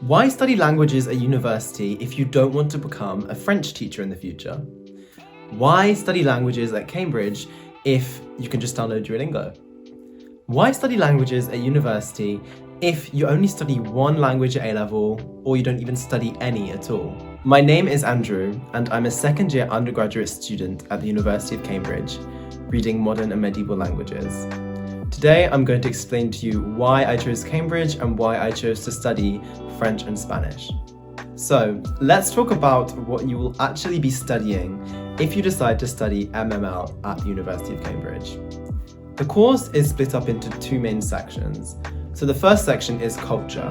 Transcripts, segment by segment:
Why study languages at university if you don't want to become a French teacher in the future? Why study languages at Cambridge if you can just download Duolingo? Why study languages at university if you only study one language at A-level or you don't even study any at all? My name is Andrew and I'm a second-year undergraduate student at the University of Cambridge, reading modern and medieval languages. Today I'm going to explain to you why I chose Cambridge and why I chose to study French and Spanish. So let's talk about what you will actually be studying if you decide to study MML at the University of Cambridge. The course is split up into two main sections. So the first section is culture.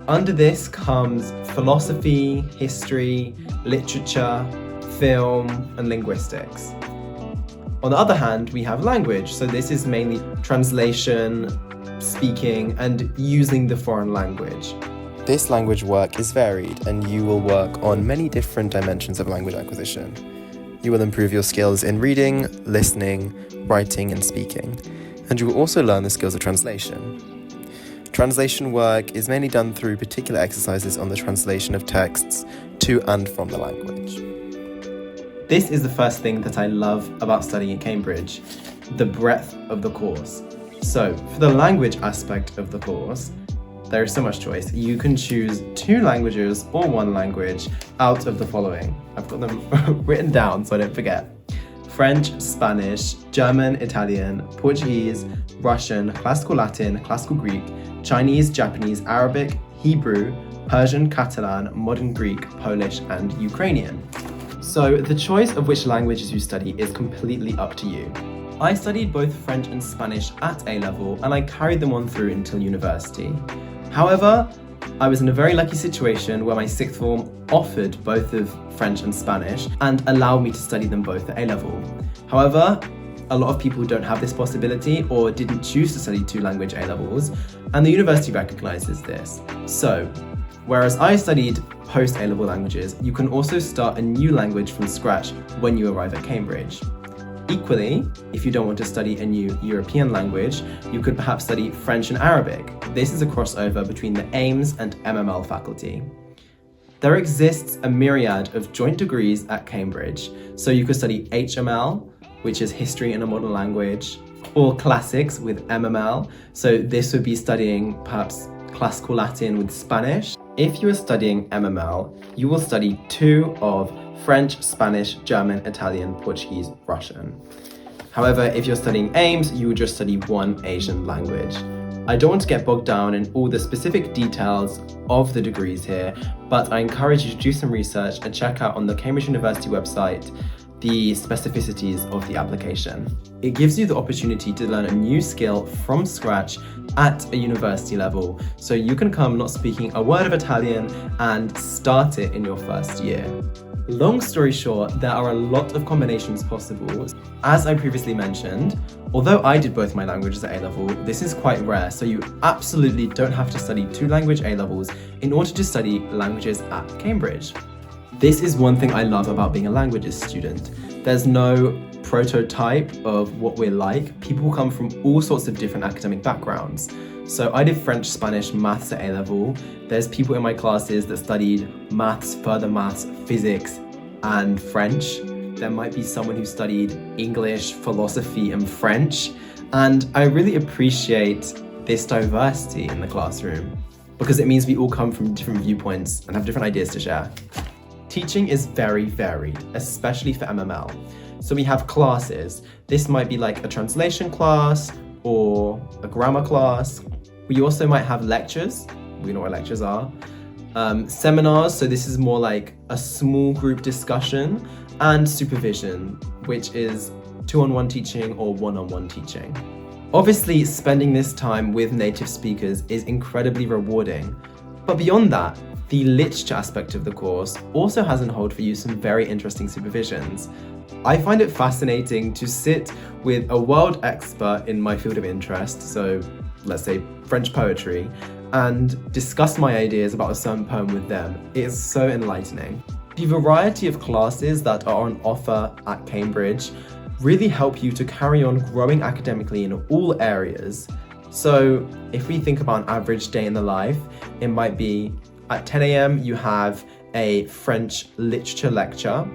Under this comes philosophy, history, literature, film, and linguistics. On the other hand, we have language. So this is mainly translation, speaking, and using the foreign language. This language work is varied, and you will work on many different dimensions of language acquisition. You will improve your skills in reading, listening, writing, and speaking, and you will also learn the skills of translation. Translation work is mainly done through particular exercises on the translation of texts to and from the language. This is the first thing that I love about studying at Cambridge, the breadth of the course. So, for the language aspect of the course, there is so much choice. You can choose 2 languages or 1 language out of the following. I've got them written down so I don't forget. French, Spanish, German, Italian, Portuguese, Russian, Classical Latin, Classical Greek, Chinese, Japanese, Arabic, Hebrew, Persian, Catalan, Modern Greek, Polish, and Ukrainian. So the choice of which languages you study is completely up to you. I studied both French and Spanish at A-level and I carried them on through until university. However, I was in a very lucky situation where my sixth form offered both of French and Spanish and allowed me to study them both at A-level. However, a lot of people don't have this possibility or didn't choose to study 2 language A-levels, and the university recognises this. So, whereas I studied post A-level languages, you can also start a new language from scratch when you arrive at Cambridge. Equally, if you don't want to study a new European language, you could perhaps study French and Arabic. This is a crossover between the AIMS and MML faculty. There exists a myriad of joint degrees at Cambridge, so you could study HML, which is History in a Modern Language, or Classics with MML, so this would be studying perhaps Classical Latin with Spanish. If you are studying MML, you will study 2 of French, Spanish, German, Italian, Portuguese, Russian. However, if you're studying AIMS, you would just study 1 Asian language. I don't want to get bogged down in all the specific details of the degrees here, but I encourage you to do some research and check out on the Cambridge University website the specificities of the application. It gives you the opportunity to learn a new skill from scratch at a university level, so you can come not speaking a word of Italian and start it in your first year. Long story short, there are a lot of combinations possible. As I previously mentioned, although I did both my languages at A-level, this is quite rare, so you absolutely don't have to study 2 language A-levels in order to study languages at Cambridge. This is one thing I love about being a languages student. There's no prototype of what we're like. People come from all sorts of different academic backgrounds. So I did French, Spanish, maths at A-level. There's people in my classes that studied maths, further maths, physics, and French. There might be someone who studied English, philosophy, and French. And I really appreciate this diversity in the classroom because it means we all come from different viewpoints and have different ideas to share. Teaching is very varied, especially for MML. So we have classes. This might be like a translation class or a grammar class. We also might have lectures. We know what lectures are. Seminars, so this is more like a small group discussion, and supervision, which is 2-on-1 teaching or 1-on-1 teaching. Obviously, spending this time with native speakers is incredibly rewarding. But beyond that, the literature aspect of the course also has on hold for you some very interesting supervisions. I find it fascinating to sit with a world expert in my field of interest, so let's say French poetry, and discuss my ideas about a certain poem with them. It is so enlightening. The variety of classes that are on offer at Cambridge really help you to carry on growing academically in all areas. So if we think about an average day in the life, it might be At 10 a.m. you have a French literature lecture.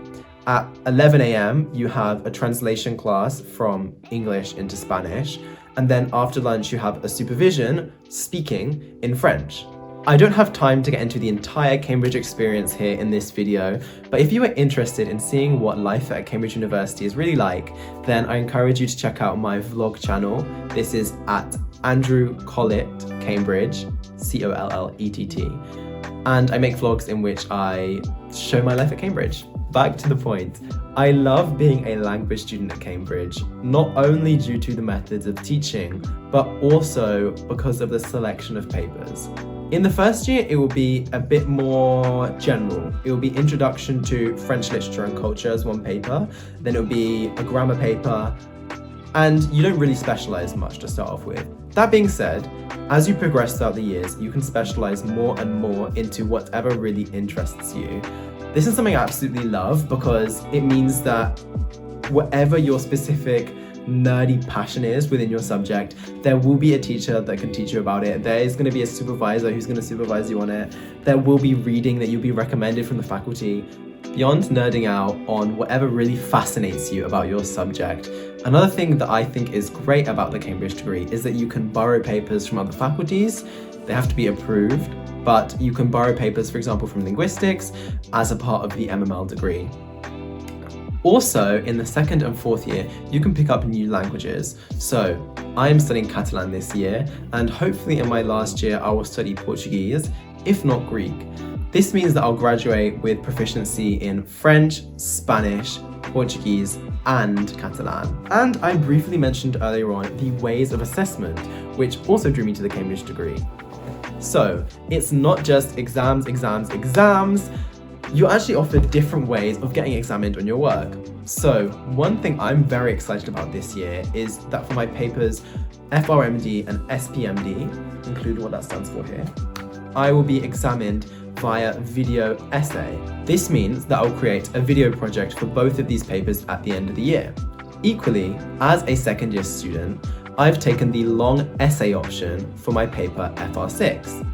At 11 a.m. you have a translation class from English into Spanish. And then after lunch you have a supervision speaking in French. I don't have time to get into the entire Cambridge experience here in this video, but if you are interested in seeing what life at Cambridge University is really like, then I encourage you to check out my vlog channel. This is at Andrew Collett Cambridge, Collett. And I make vlogs in which I show my life at Cambridge. Back to the point, I love being a language student at Cambridge, not only due to the methods of teaching, but also because of the selection of papers. In the first year, it will be a bit more general. It will be Introduction to French Literature and Culture as one paper, then it will be a grammar paper, and you don't really specialize much to start off with. That being said, as you progress throughout the years, you can specialize more and more into whatever really interests you. This is something I absolutely love because it means that whatever your specific nerdy passion is within your subject, there will be a teacher that can teach you about it. There is going to be a supervisor who's going to supervise you on it. There will be reading that you'll be recommended from the faculty. Beyond nerding out on whatever really fascinates you about your subject, another thing that I think is great about the Cambridge degree is that you can borrow papers from other faculties. They have to be approved, but you can borrow papers, for example, from linguistics as a part of the MML degree. Also, in the second and fourth year, you can pick up new languages. So, I am studying Catalan this year, and hopefully in my last year, I will study Portuguese, if not Greek. This means that I'll graduate with proficiency in French, Spanish, Portuguese, and Catalan. And I briefly mentioned earlier on the ways of assessment, which also drew me to the Cambridge degree. So, it's not just exams. You're actually offered different ways of getting examined on your work. So, one thing I'm very excited about this year is that for my papers FRMD and SPMD, include what that stands for here, I will be examined via video essay. This means that I'll create a video project for both of these papers at the end of the year. Equally, as a second year student, I've taken the long essay option for my paper FR6.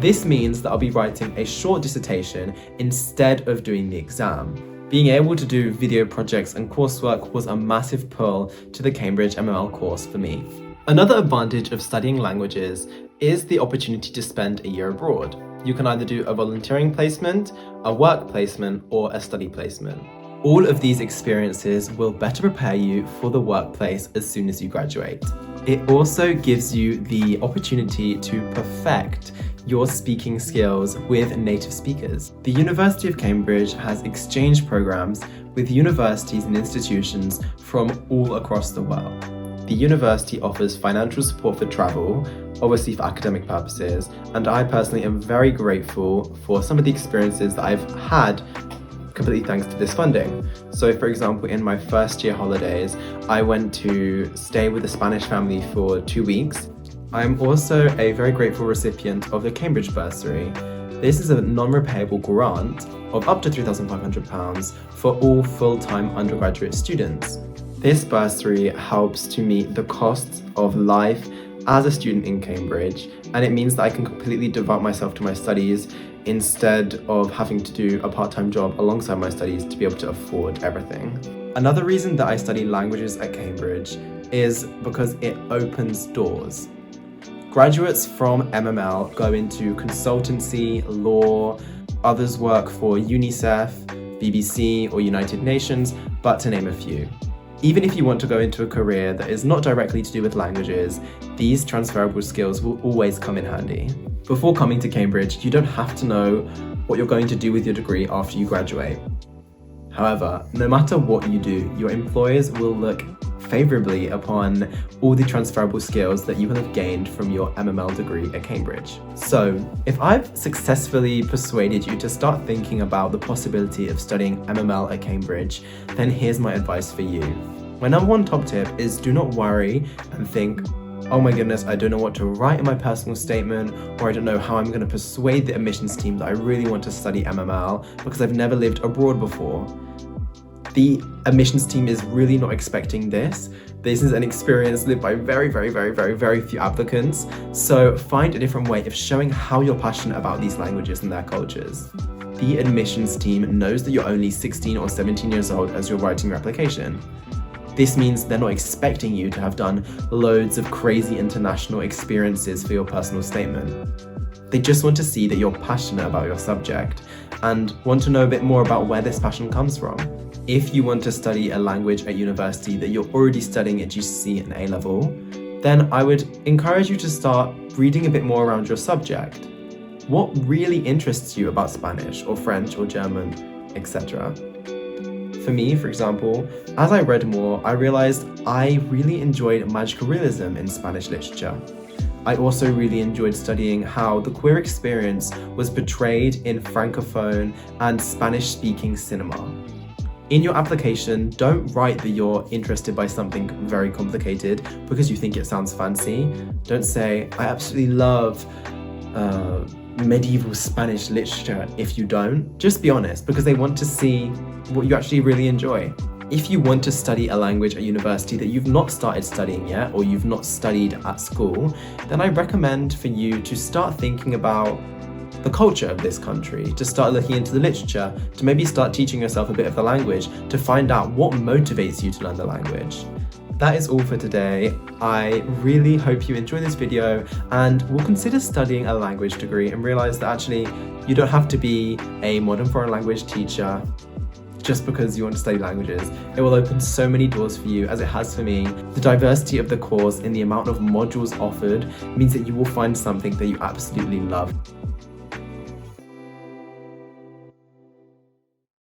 This means that I'll be writing a short dissertation instead of doing the exam. Being able to do video projects and coursework was a massive pull to the Cambridge MML course for me. Another advantage of studying languages is the opportunity to spend a year abroad. You can either do a volunteering placement, a work placement, or a study placement. All of these experiences will better prepare you for the workplace as soon as you graduate. It also gives you the opportunity to perfect your speaking skills with native speakers. The University of Cambridge has exchange programs with universities and institutions from all across the world. The university offers financial support for travel, obviously for academic purposes, and I personally am very grateful for some of the experiences that I've had completely thanks to this funding. So for example, in my first year holidays, I went to stay with a Spanish family for 2 weeks. I'm also a very grateful recipient of the Cambridge bursary. This is a non-repayable grant of up to £3,500 for all full-time undergraduate students. This bursary helps to meet the costs of life as a student in Cambridge, and it means that I can completely devote myself to my studies instead of having to do a part-time job alongside my studies to be able to afford everything. Another reason that I study languages at Cambridge is because it opens doors. Graduates from MML go into consultancy, law, others work for UNICEF, BBC, or United Nations, but to name a few. Even if you want to go into a career that is not directly to do with languages, these transferable skills will always come in handy. Before coming to Cambridge, you don't have to know what you're going to do with your degree after you graduate. However, no matter what you do, your employers will look favourably upon all the transferable skills that you will have gained from your MML degree at Cambridge. So, if I've successfully persuaded you to start thinking about the possibility of studying MML at Cambridge, then here's my advice for you. My number one top tip is do not worry and think, oh my goodness, I don't know what to write in my personal statement, or I don't know how I'm going to persuade the admissions team that I really want to study MML because I've never lived abroad before. The admissions team is really not expecting this. This is an experience lived by very, very, very, very, very few applicants. So find a different way of showing how you're passionate about these languages and their cultures. The admissions team knows that you're only 16 or 17 years old as you're writing your application. This means they're not expecting you to have done loads of crazy international experiences for your personal statement. They just want to see that you're passionate about your subject and want to know a bit more about where this passion comes from. If you want to study a language at university that you're already studying at GCSE and A-level, then I would encourage you to start reading a bit more around your subject. What really interests you about Spanish or French or German, etc.? For me, for example, as I read more, I realized I really enjoyed magical realism in Spanish literature. I also really enjoyed studying how the queer experience was portrayed in Francophone and Spanish-speaking cinema. In your application, don't write that you're interested by something very complicated because you think it sounds fancy. Don't say, I absolutely love medieval Spanish literature if you don't. Just be honest, because they want to see what you actually really enjoy. If you want to study a language at university that you've not started studying yet or you've not studied at school, then I recommend for you to start thinking about the culture of this country, to start looking into the literature, to maybe start teaching yourself a bit of the language, to find out what motivates you to learn the language. That is all for today. I really hope you enjoy this video and will consider studying a language degree and realize that actually you don't have to be a modern foreign language teacher just because you want to study languages. It will open so many doors for you, as it has for me. The diversity of the course and the amount of modules offered means that you will find something that you absolutely love.